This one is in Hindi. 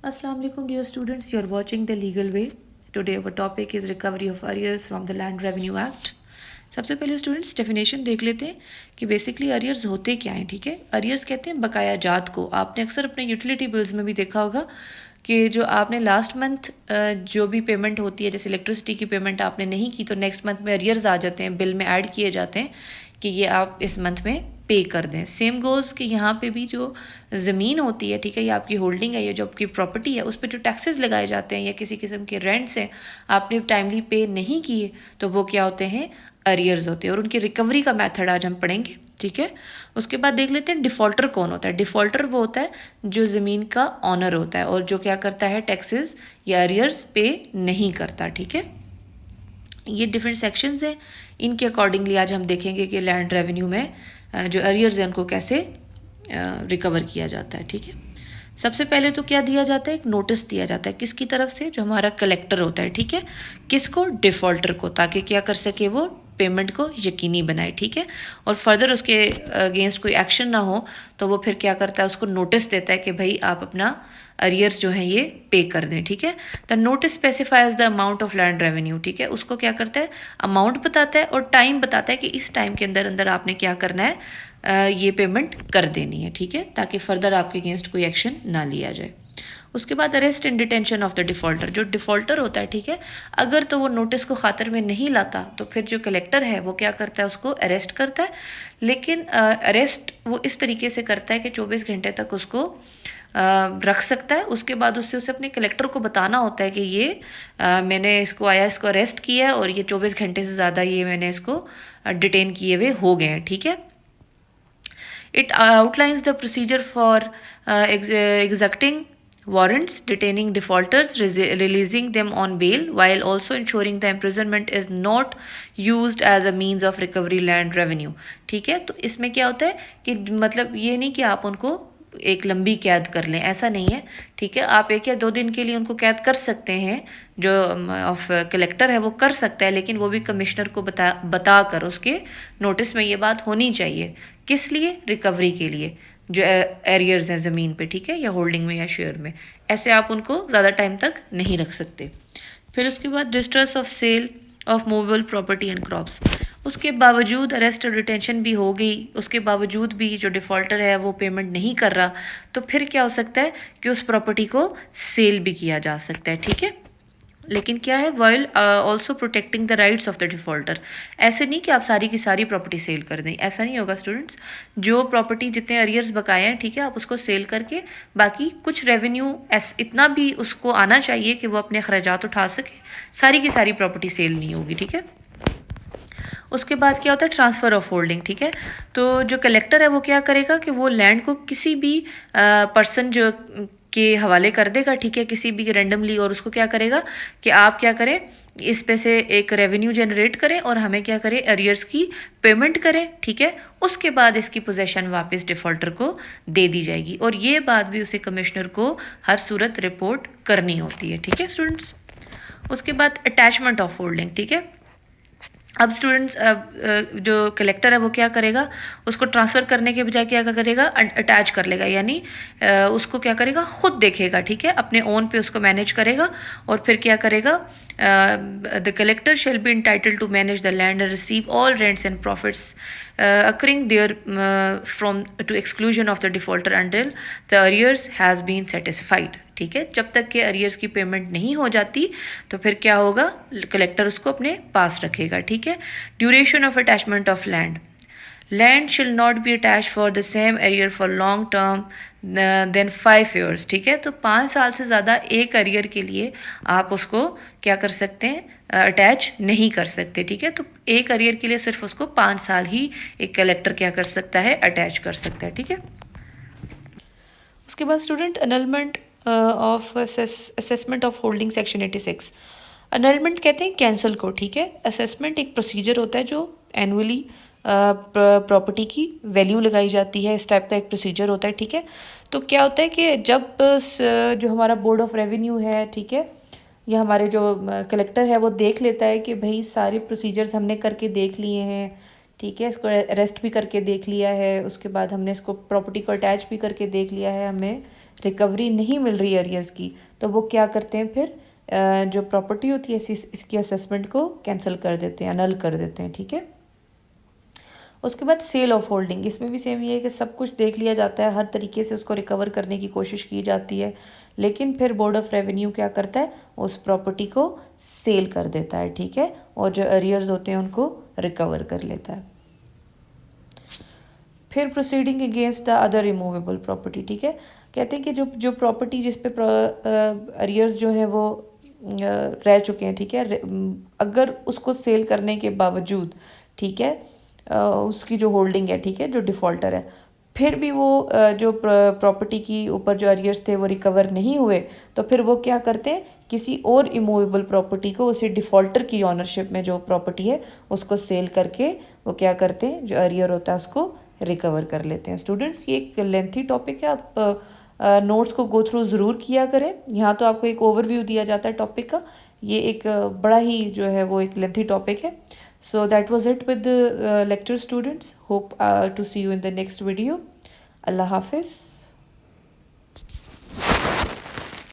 Assalamu alaikum dear students, you are watching The Legal Way. Today our topic is recovery of arrears from the Land Revenue Act. सबसे पहले स्टूडेंट्स डेफिनेशन देख लेते हैं कि बेसिकली अरियर्स होते क्या हैं. ठीक है, अरियर्स कहते हैं बकाया जात को. आपने अक्सर अपने यूटिलिटी बिल्स में भी देखा होगा कि जो आपने लास्ट मंथ जो भी पेमेंट होती है, जैसे इलेक्ट्रिसिटी की पेमेंट आपने नहीं की तो नेक्स्ट मंथ में अरियर्स आ जाते हैं, बिल में ऐड किए जाते हैं कि ये आप इस मंथ में पे कर दें. सेम गोज़ कि यहाँ पे भी जो ज़मीन होती है, ठीक है, ये आपकी होल्डिंग है, ये जो आपकी प्रॉपर्टी है, उस पर जो टैक्सेस लगाए जाते हैं या किसी किस्म के रेंट्स हैं आपने टाइमली पे नहीं किए तो वो क्या होते हैं, अरियर्स होते हैं. और उनकी रिकवरी का मेथड आज हम पढ़ेंगे. ठीक है, उसके बाद देख लेते हैं डिफ़ॉल्टर कौन होता है. डिफ़ॉल्टर वो होता है जो ज़मीन का ऑनर होता है और जो क्या करता है, टैक्सेस या अरियर्स पे नहीं करता. ठीक है, ये डिफरेंट सेक्शंस हैं, इनके अकॉर्डिंगली आज हम देखेंगे कि लैंड रेवेन्यू में जो अरियर्स हैं उनको कैसे रिकवर किया जाता है. ठीक है, सबसे पहले तो क्या दिया जाता है, एक नोटिस दिया जाता है. किसकी तरफ से, जो हमारा कलेक्टर होता है. ठीक है, किसको, डिफ़ॉल्टर को, ताकि क्या कर सके वो पेमेंट को यकीनी बनाए. ठीक है, और फर्दर उसके अगेंस्ट कोई एक्शन ना हो तो वो फिर क्या करता है, उसको नोटिस देता है कि भाई आप अपना अरियर्स जो है ये पे कर दें. ठीक है, the notice specifies the amount of land revenue. ठीक है, उसको क्या करता है, अमाउंट बताता है और टाइम बताता है कि इस टाइम के अंदर अंदर आपने क्या करना है, ये पेमेंट कर देनी है. ठीक है, ताकि फर्दर आपके अगेंस्ट कोई एक्शन ना लिया जाए. उसके बाद arrest and detention of the defaulter. जो डिफ़ॉल्टर होता है, ठीक है, अगर तो वो नोटिस को खातर में नहीं लाता तो फिर जो कलेक्टर है वो क्या करता है, उसको अरेस्ट करता है. लेकिन अरेस्ट वो इस तरीके से करता है कि 24 घंटे तक उसको रख सकता है. उसके बाद उसे अपने कलेक्टर को बताना होता है कि ये मैंने इसको अरेस्ट किया है और ये 24 घंटे से ज़्यादा ये मैंने इसको डिटेन किए हुए हो गए हैं. ठीक है, it outlines the procedure for exacting warrants, detaining defaulters, releasing them on bail, while also ensuring the imprisonment is not used as a means of recovery land revenue. ठीक है, तो इसमें क्या होता है कि मतलब ये नहीं कि आप उनको एक लंबी कैद कर लें, ऐसा नहीं है. ठीक है, आप 1 या 2 दिन के लिए उनको कैद कर सकते हैं, जो ऑफ कलेक्टर है वो कर सकता है, लेकिन वो भी कमिश्नर को बता कर उसके नोटिस में ये बात होनी चाहिए. किस लिए, रिकवरी के लिए, जो एरियर्स हैं ज़मीन पे. ठीक है, या होल्डिंग में या शेयर में, ऐसे आप उनको ज़्यादा टाइम तक नहीं रख सकते. फिर उसके बाद distress of sale of movable property and crops. उसके बावजूद अरेस्ट और डिटेंशन भी हो गई, उसके बावजूद भी जो डिफ़ॉल्टर है वो पेमेंट नहीं कर रहा, तो फिर क्या हो सकता है कि उस प्रॉपर्टी को सेल भी किया जा सकता है. ठीक है, लेकिन क्या है, while also protecting the rights of the defaulter. ऐसे नहीं कि आप सारी की सारी प्रॉपर्टी सेल कर दें, ऐसा नहीं होगा स्टूडेंट्स. जो प्रॉपर्टी जितने अरियर्स बकाए हैं, ठीक है, आप उसको सेल करके बाकी कुछ रेवेन्यू इतना भी उसको आना चाहिए कि वो अपने अखराजात उठा सके. सारी की सारी प्रॉपर्टी सेल नहीं होगी. ठीक है, उसके बाद क्या होता है, ट्रांसफ़र ऑफ होल्डिंग. ठीक है, तो जो कलेक्टर है वो क्या करेगा कि वो लैंड को किसी भी पर्सन जो के हवाले कर देगा. ठीक है, किसी भी रैंडमली, और उसको क्या करेगा कि आप क्या करें, इस पे से एक रेवेन्यू जनरेट करें और हमें क्या करें, अरियर्स की पेमेंट करें. ठीक है, उसके बाद इसकी पोजेशन वापस डिफ़ॉल्टर को दे दी जाएगी और ये बात भी उसे कमिश्नर को हर सूरत रिपोर्ट करनी होती है. ठीक है स्टूडेंट्स, उसके बाद अटैचमेंट ऑफ होल्डिंग. ठीक है, अब स्टूडेंट्स जो कलेक्टर है वो क्या करेगा, उसको ट्रांसफ़र करने के बजाय क्या करेगा, अटैच कर लेगा. यानी उसको क्या करेगा, खुद देखेगा. ठीक है, अपने ओन पे उसको मैनेज करेगा और फिर क्या करेगा, the collector shall be entitled to manage the land and receive all rents and profits occurring there from to exclusion of the defaulter until the arrears has been satisfied. ठीक है, जब तक कि अरियर्स की पेमेंट नहीं हो जाती तो फिर क्या होगा, कलेक्टर उसको अपने पास रखेगा. ठीक है, duration of attachment of land. Land shall not be attach for the same area for long term than 5 years. ठीक है, तो 5 साल से ज़्यादा एक अरियर के लिए आप उसको क्या कर सकते हैं, अटैच नहीं कर सकते. ठीक है, तो एक अरियर के लिए सिर्फ उसको 5 साल ही एक कलेक्टर क्या कर सकता है, अटैच कर सकता है. ठीक है, उसके बाद student अनलमेंट of assessment of holding section 86. अनलमेंट कहते हैं कैंसिल को. ठीक है, असेसमेंट एक प्रोसीजर होता है जो एनुअली प्रॉपर्टी की वैल्यू लगाई जाती है, इस टाइप का एक प्रोसीजर होता है. ठीक है, तो क्या होता है कि जब जो हमारा बोर्ड ऑफ रेवेन्यू है, ठीक है, या हमारे जो कलेक्टर है वो देख लेता है कि भाई सारे प्रोसीजर्स हमने करके देख लिए हैं, ठीक है, इसको अरेस्ट भी करके देख लिया है, उसके बाद हमने इसको प्रॉपर्टी को अटैच भी करके देख लिया है, हमें रिकवरी नहीं मिल रही अरियर्स की, तो वो क्या करते हैं फिर जो प्रॉपर्टी होती है इसकी असेसमेंट को कैंसिल कर देते हैं, नल कर देते हैं। ठीक है, उसके बाद सेल ऑफ होल्डिंग, इसमें भी सेम ये है कि सब कुछ देख लिया जाता है, हर तरीके से उसको रिकवर करने की कोशिश की जाती है, लेकिन फिर बोर्ड ऑफ रेवेन्यू क्या करता है, उस प्रॉपर्टी को सेल कर देता है। ठीक है, और जो अरियर्स होते हैं उनको रिकवर कर लेता है। फिर proceeding against the other removable property. ठीक है, कहते हैं कि जो प्रॉपर्टी जिस पे अरियर्स जो है वो रह चुके हैं, ठीक है, अगर उसको सेल करने के बावजूद, ठीक है, उसकी जो होल्डिंग है, ठीक है, जो डिफ़ॉल्टर है, फिर भी वो जो प्रॉपर्टी की ऊपर जो अरियर्स थे वो रिकवर नहीं हुए, तो फिर वो क्या करते हैं, किसी और इमूवेबल प्रॉपर्टी को उसी डिफ़ॉल्टर की ऑनरशिप में जो प्रॉपर्टी है उसको सेल करके वो क्या करते हैं, जो अरियर होता है उसको रिकवर कर लेते हैं। स्टूडेंट्स, ये एक लेंथी टॉपिक है, आप नोट्स को गो थ्रू ज़रूर किया करें। यहाँ तो आपको एक ओवरव्यू दिया जाता है टॉपिक का, ये एक बड़ा ही जो है वो एक लेंथी टॉपिक है। So that was it with the lecture, students. Hope to see you in the next video. Allah Hafiz.